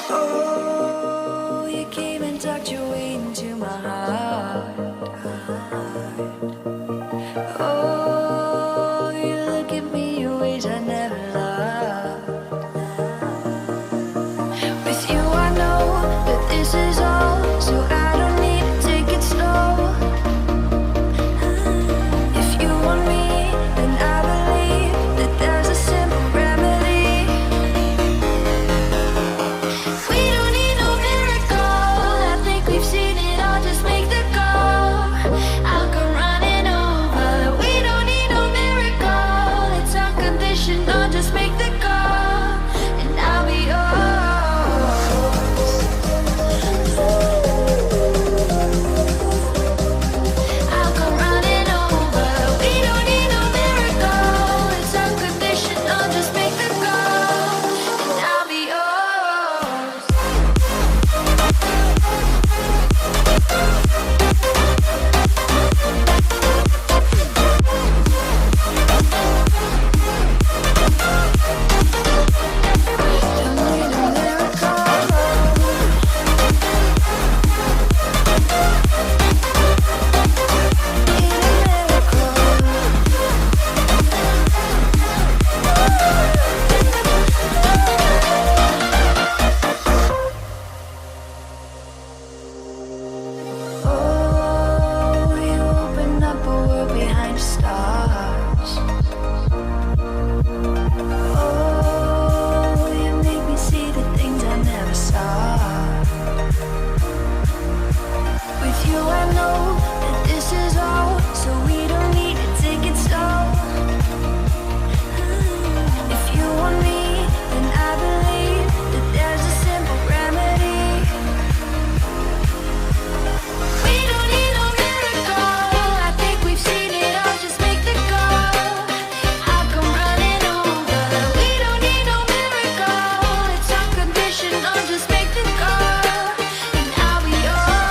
Oh, you came and tucked your way into my heart. Oh, you look at me in ways I never loved. With you I know that this is all, so I don't need to take it slow. If you want me, then I believe that there's a simple remedy. We don't need no miracle, I think we've seen it all, just make the call. I'll come running over. We don't need no miracle, it's unconditional, just make the call, and I'll be yours. I'll come running over. We don't need no miracle, it's unconditional, just make the call, and I'll be yours. Don't need a miracle. Need a miracle. Oh, you open up a world behind the stars. Oh, you make me see the things I never saw. With you I know that this is all, so we don't need to take it slow. If you want me, then I believe that there's a simple remedy. We don't need no miracle, I think we've seen it all, just make the call. I'll come running over. We don't need no miracle, it's unconditional, just make the call, and I'll be yours.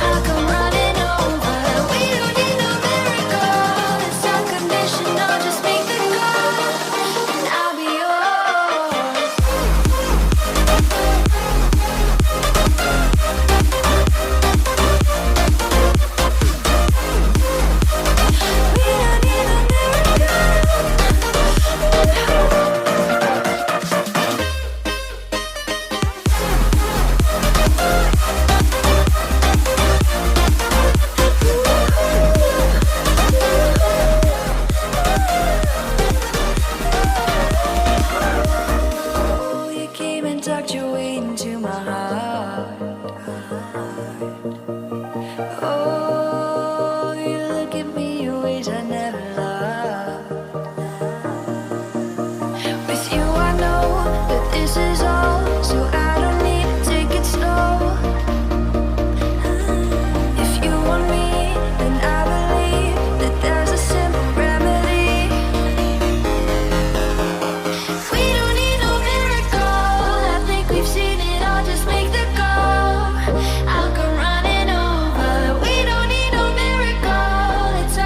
I'll come running over. We don't need no miracle, it's unconditional, just make the call, and I'll be yours. We don't need no Oh, you came and tucked your way into my heart. Oh, you look at me in ways I never loved. With you I know that this is all, so I don't need to take it slow. If you want me, then I believe that there's a simple remedy. We don't need no miracle, I think we've seen it all, just make the call. I'll come running over. We don't need no miracle, it's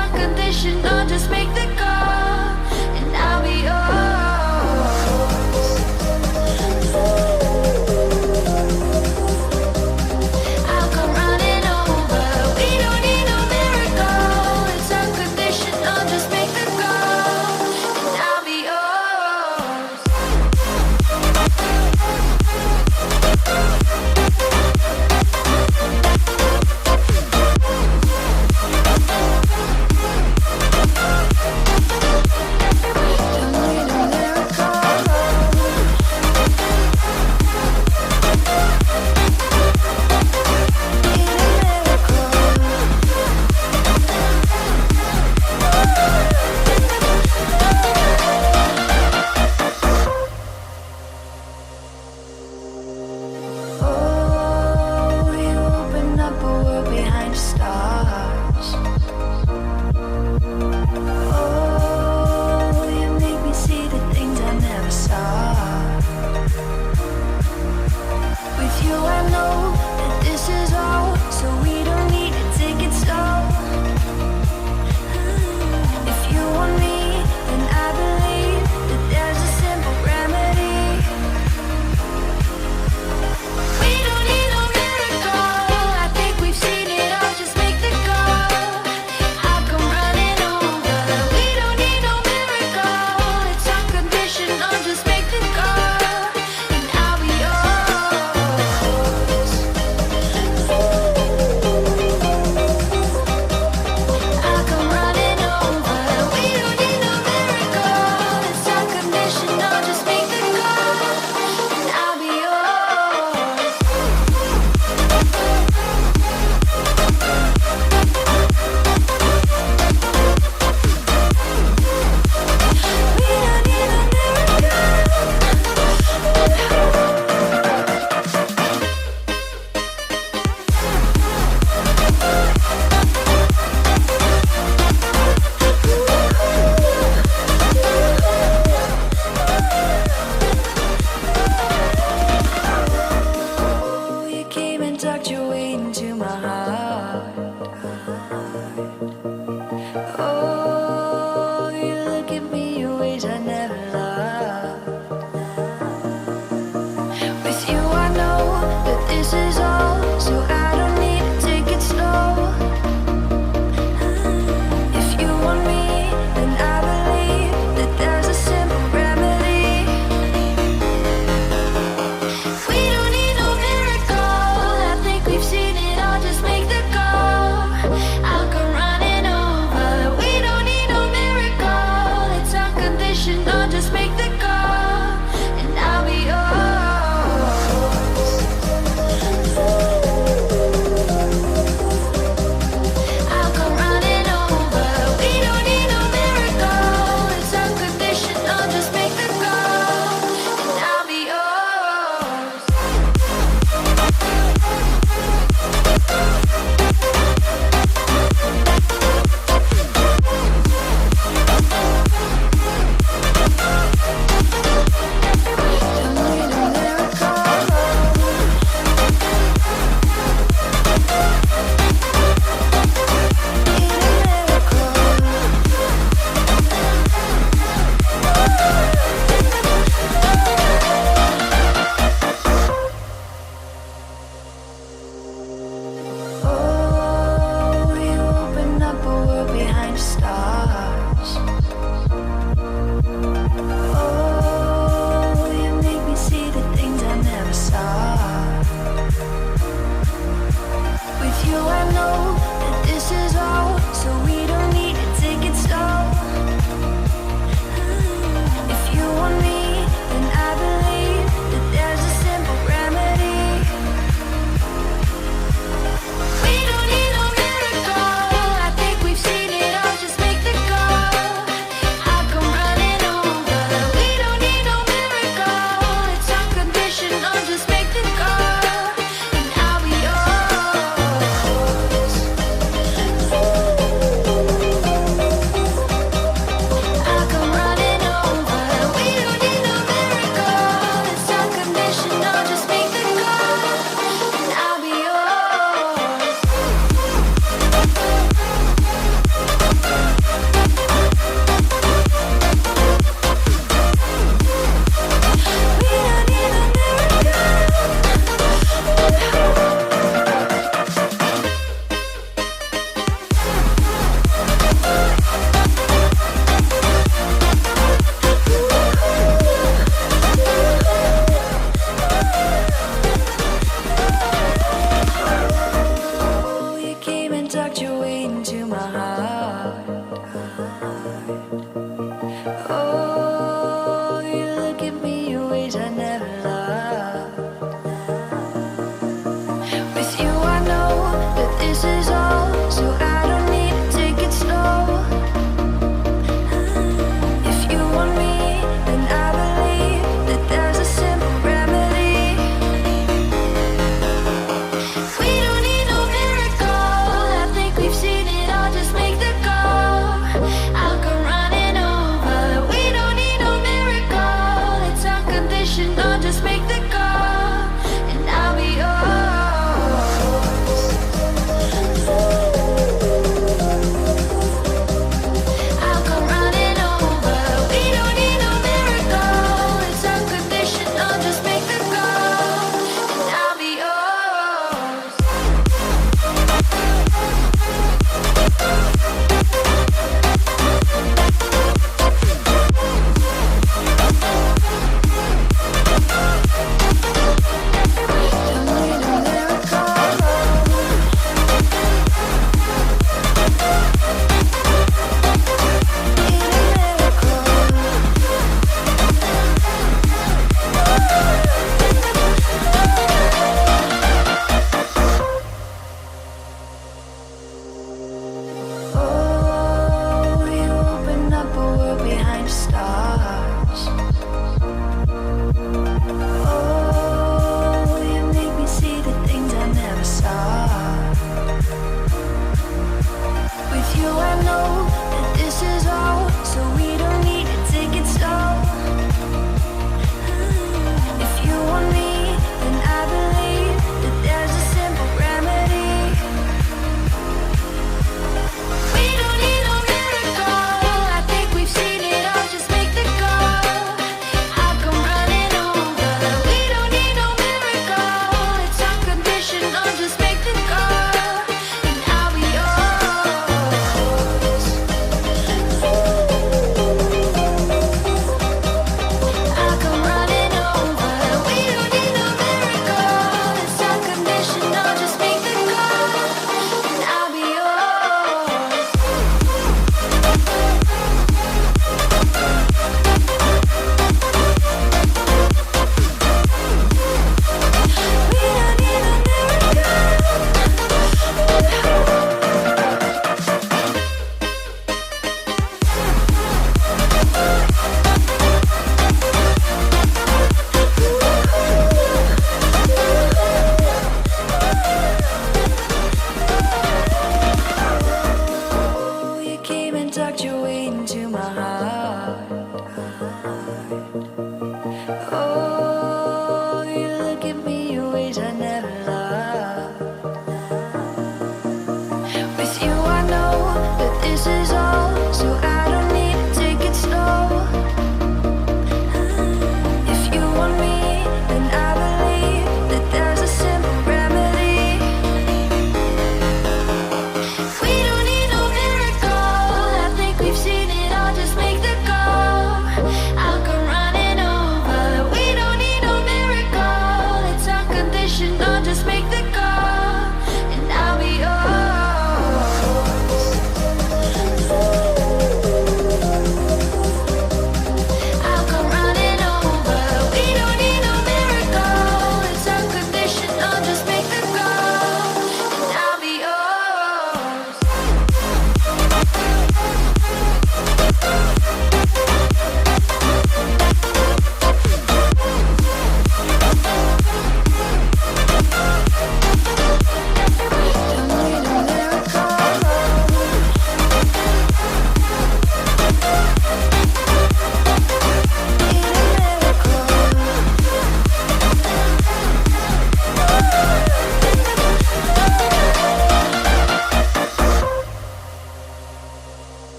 waiting to